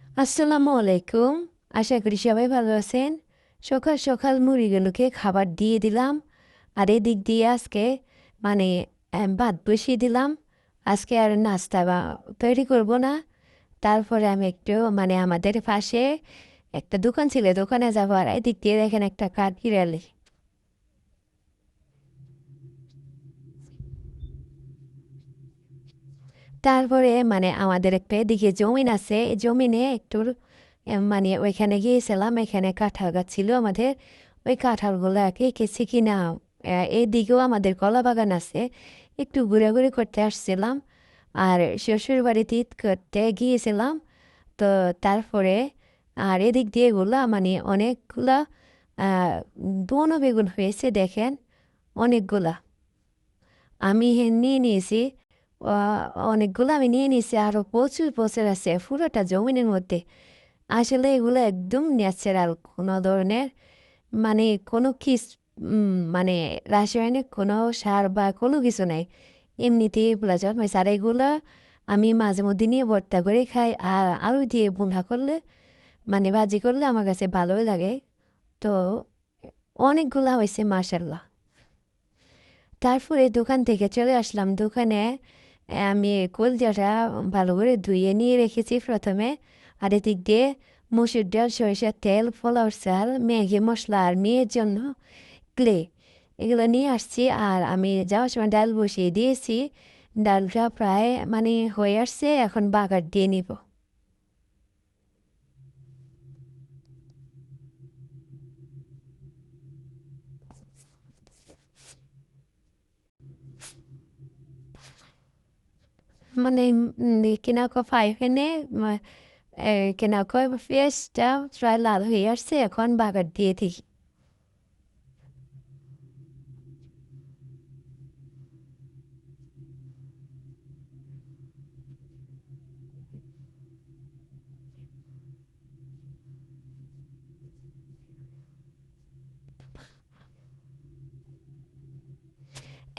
আসসালামু আলাইকুম। আশা করি সবাই ভালো আছেন। সকাল সকাল মুরগিগুলোকে খাবার দিয়ে দিলাম। আর এদিক দিয়ে আজকে মানে ভাত বসিয়ে দিলাম। আজকে আর নাস্তা তৈরি করব না। তারপরে আমি একটু আমাদের পাশে একটা দোকান ছিল, দোকানে যাবো। আর এদিক দিয়ে দেখেন একটা কাঠবিড়ালি। তারপরে আমাদের একটা এদিকে জমিন আছে, এই জমিনে একটু ওইখানে গিয়েছিলাম। এখানে কাঁঠাল গাছ ছিল আমাদের। ওই কাঁঠালগুলো কেছি কিনা। এইদিকেও আমাদের কলা বাগান আছে। একটু ঘোরাঘুরি করতে আসছিলাম। আর শ্বশুর বাড়িতে ঈদ করতে গিয়েছিলাম। তো তারপরে আর এদিক দিয়ে এগুলা অনেকগুলা বন বেগুন হয়েছে দেখেন, অনেকগুলা। আমি নিয়ে নিয়েছি। আ অনেকগুলো আমি নিয়ে নিয়েছি। আরও প্রচুর প্রচুর আছে পুরোটা জমিনের মধ্যে। আসলে এগুলো একদম ন্যাচারাল। কোনো ধরনের মানে কোনো কিস মানে রাসায়নিক কোনো সার বা কোনো কিছু নাই। এমনিতেই এগুলা জন্মাইছে। আর এগুলা আমি মাঝে মধ্যে নিয়ে ভর্তা করে খাই। আর আলু দিয়ে ভুনা করলে ভাজি করলে আমার কাছে ভালোই লাগে। তো অনেকগুলা হয়েছে মাশাআল্লাহ। তারপরে দোকান থেকে চলে আসলাম। দোকানে আমি কলজাটা ভালো করে ধুয়ে নিয়ে রেখেছি প্রথমে। আর এদিক দিয়ে মসুর ডাল, সরিষার তেল, পোলাওর চাল, ম্যাগি মশলা আর মেয়ের জন্য ক্লে, এগুলো নিয়ে আসছি। আর আমি যাওয়ার সময় ডাল বসিয়ে দিয়েছি। ডালটা প্রায় হয়ে আসছে, এখন বাগার দিয়ে নিব। kinakofaj henne, kinakoj fiesta, trallad hyer se এখন বাগার দিয়ে দিই।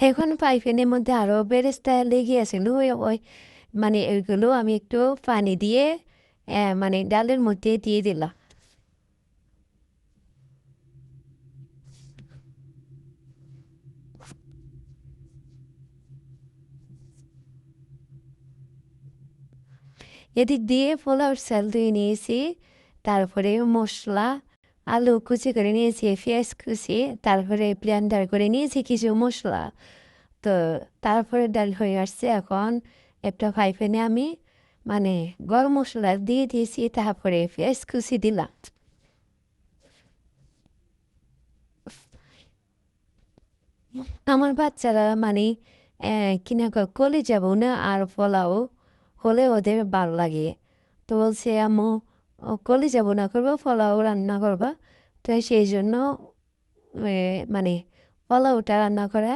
এখন পাইপেনের মধ্যে আরও বেরেস্তা লেগে আছিল। ওই ওইগুলো আমি একটু পানি দিয়ে ডালের মধ্যে দিয়ে দিলাম। এদিক দিয়ে পোলাওর চাল ধুয়ে নিয়েছি। তারপরে মসলা, আলু কুচি করে নিয়েছি, পেঁয়াজ কুচি, তারপরে ব্লেন্ডার করে নিয়েছি কিছু মসলা। তো তারপরে ডাল হয়ে আসছে। এখন একটা ফ্রাই প্যানে আমি মানে গরম মসলা দিয়ে দিয়েছি, তারপরে পেঁয়াজ কুচি দিলাম। আমার বাচ্চারা কিনা কলেজা ভুনা আর পোলাও হলে ওদের ভালো লাগে। তো বলছে, আম্মু কলেজা ভুনা করবো, পোলাও রান্না করবা। তো সেই জন্য এ, মানে পোলাওটা রান্না করা।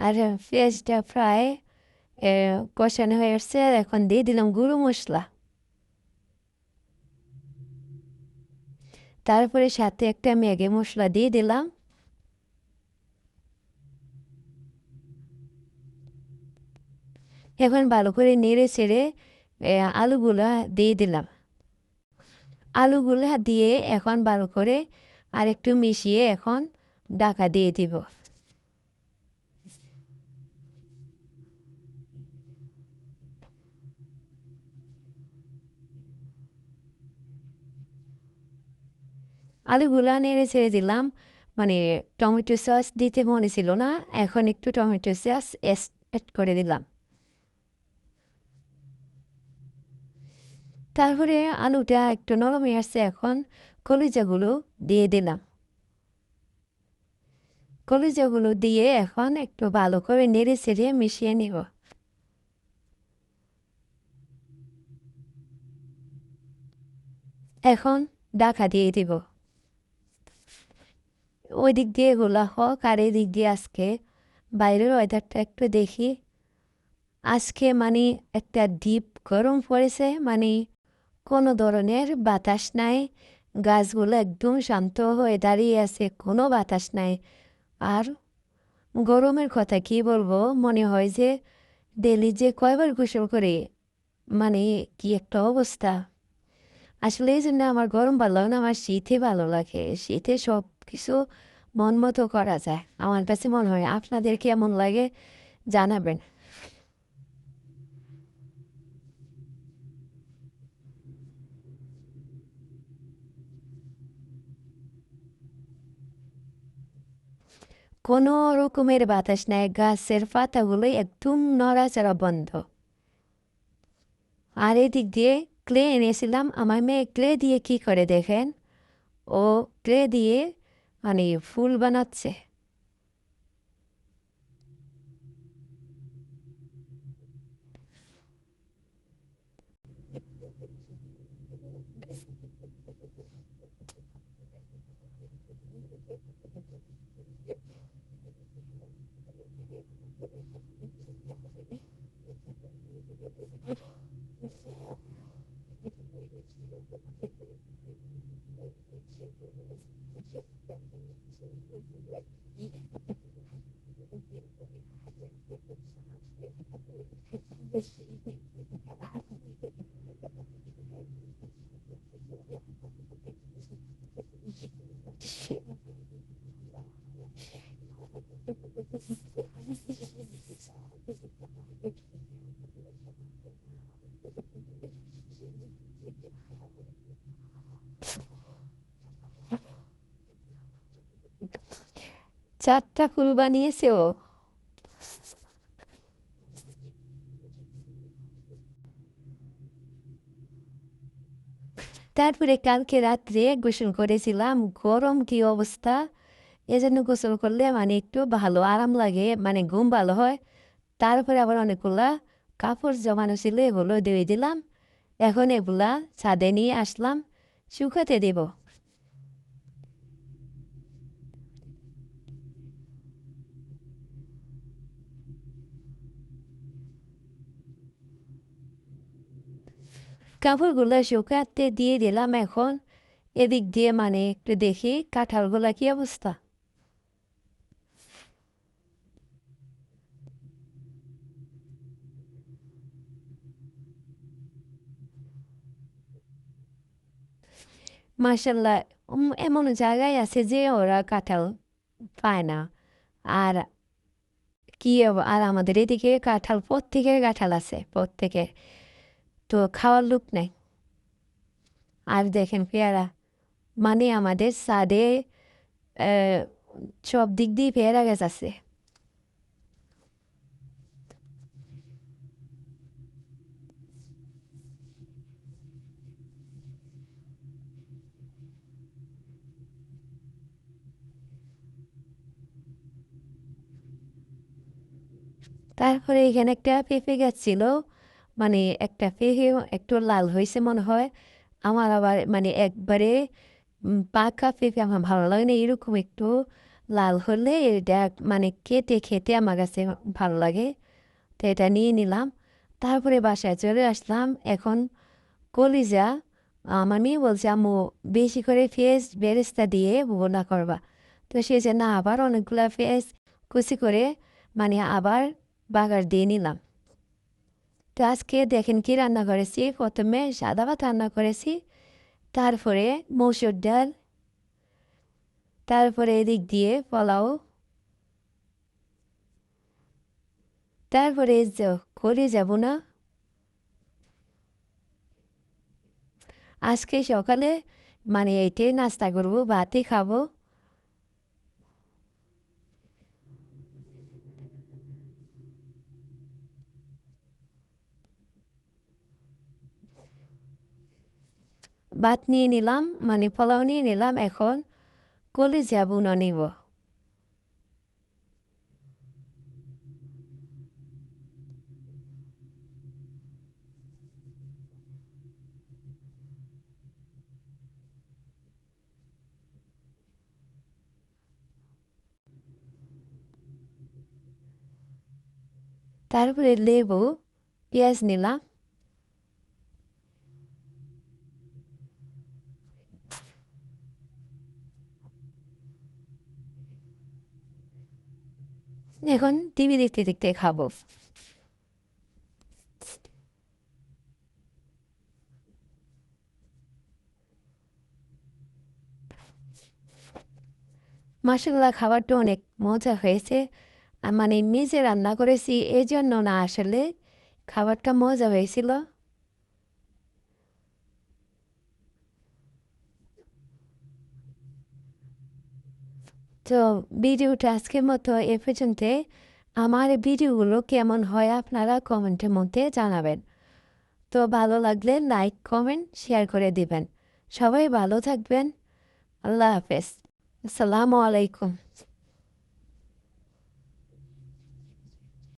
আর পেঁয়াজটা প্রায় কষানো হয়ে আসছে। আর এখন দিয়ে দিলাম গুঁড়ো মশলা। তারপরে সাথে একটা ম্যাগি মশলা দিয়ে দিলাম। এখন ভালো করে নেড়ে চেড়ে আলুগুলা দিয়ে দিলাম। আলুগুলা দিয়ে এখন ভালো করে আরেকটু মিশিয়ে এখন ঢাকা দিয়ে দিব। আলুগুলা নেড়ে ছেড়ে দিলাম। মানে টমেটো সস দিতে মনে ছিল না, এখন একটু টমেটো সস অ্যাড করে দিলাম। তারপরে আলুটা একটু নরম হয়ে আসছে, এখন কলিজাগুলো দিয়ে দিলাম। কলিজাগুলো দিয়ে এখন একটু ভালো করে নেড়ে চেড়ে মিশিয়ে নেব। এখন ঢাকা দিয়ে দিব। ওই দিক দিয়ে গোলা হোক আর এদিক দিয়ে আজকে বাইরের ওয়েদারটা একটু দেখি। আজকে একটা ডিপ গরম পড়েছে। কোনো ধরনের বাতাস নাই। গাছগুলো একদম শান্ত হয়ে দাঁড়িয়ে আছে, কোনো বাতাস নাই। আর গরমের কথা কি বলবো, মনে হয় যে ডেলি যে কয়বার গোসল করে, মানে কি একটা অবস্থা। আসলে এই জন্য আমার গরম ভালো লাগে না, আমার শীতই ভালো লাগে। শীতে সব কিছু মন মতো করা যায়। আমার কাছে মনে হয়। আপনাদের কেমন লাগে জানাবেন। কোনো রকমের বাতাস নাই, গাছের পাতাগুলো একদম নড়াচড়া বন্ধ। আর এদিক দিয়ে ক্লে এনেছিলাম, আমার মেয়ে ক্লে দিয়ে কি করে দেখেন, ও ক্লে দিয়ে মানে ফুল বানাচ্ছে। চারটা ফুল বানিয়েছে ও। তারপরে কালকে রাত্রে গোসল করেছিলাম, গরম কি অবস্থা। এজন্য গোসল করলে মানে একটু ভালো আরাম লাগে, মানে ঘুম ভালো হয়। তারপরে আবার অনেকগুলা কাপড় জমানো ছিল, এগুলো ধুয়ে দিলাম। এখন এগুলা ছাদে নিয়ে আসলাম, শুকাতে দেব। কাপড়গুলো শুকাতে দিয়ে দিলাম এখন। এদিক দিয়ে মানে একটু দেখি কাঁঠালগুলা কি অবস্থা। মার্শাল্লাহ, এমন জায়গায় আছে যে ওরা কাঁঠাল পায় না। আর কি আর আমাদের এদিকে কাঁঠাল, প্রত্যেকের কাঁঠাল আছে, প্রত্যেকের। তো খাওয়ার লোক নাই। আর দেখেন পেয়ারা, মানে আমাদের ছাদে আহ, সব দিক দিয়ে পেয়ারা গাছ আছে। তারপরে এখানে একটা পেঁপে গাছ ছিল, মানে একটা পেঁপে একটু লাল হয়েছে মনে হয়। আমার আবার মানে একবারে পাকা পেঁপে আমার ভালো লাগে না, এরকম একটু লাল হলে এটা মানে কেটে খেতে আমার কাছে ভালো লাগে। তো এটা নিয়ে নিলাম। তারপরে বাসায় চলে আসলাম। এখন কলিজা, আমার মেয়ে বলছে আম্মু বেশি করে পেঁয়াজ বেরেস্তা দিয়ে ভুনা করবা। তো সে যে না, আবার অনেকগুলা পেঁয়াজ কুচি করে মানে আবার বাগার দিয়ে নিলাম। তো আজকে দেখেন কি রান্না করেছি, প্রথমে সাদা ভাত রান্না করেছি, তারপরে মসুর ডাল, তারপরে এদিক দিয়ে পোলাও, তারপরে এই যে করে যাব না। আজকে সকালে মানে এইটাই নাস্তা করবো, ভাতই খাবো। ভাত নিয়ে নিলাম, মানে পোলাও নিয়ে নিলাম, এখন কলিজা বুনা নিব। তারপরে লেবু, পেঁয়াজ নিলাম। এখন টিভি দেখতে দেখতে খাবো। মাশাআল্লাহ খাবারটা অনেক মজা হয়েছে। মানে নিজে রান্না করেছি এজন্য না আসলে খাবারটা মজা হয়েছিল। তো ভিডিওটা আজকের মতো এ পর্যন্ত। আমার ভিডিওগুলো কেমন হয় আপনারা কমেন্টের মধ্যে জানাবেন। তো ভালো লাগলে লাইক, কমেন্ট, শেয়ার করে দিবেন। সবাই ভালো থাকবেন। আল্লাহ হাফেজ। আসসালামু আলাইকুম।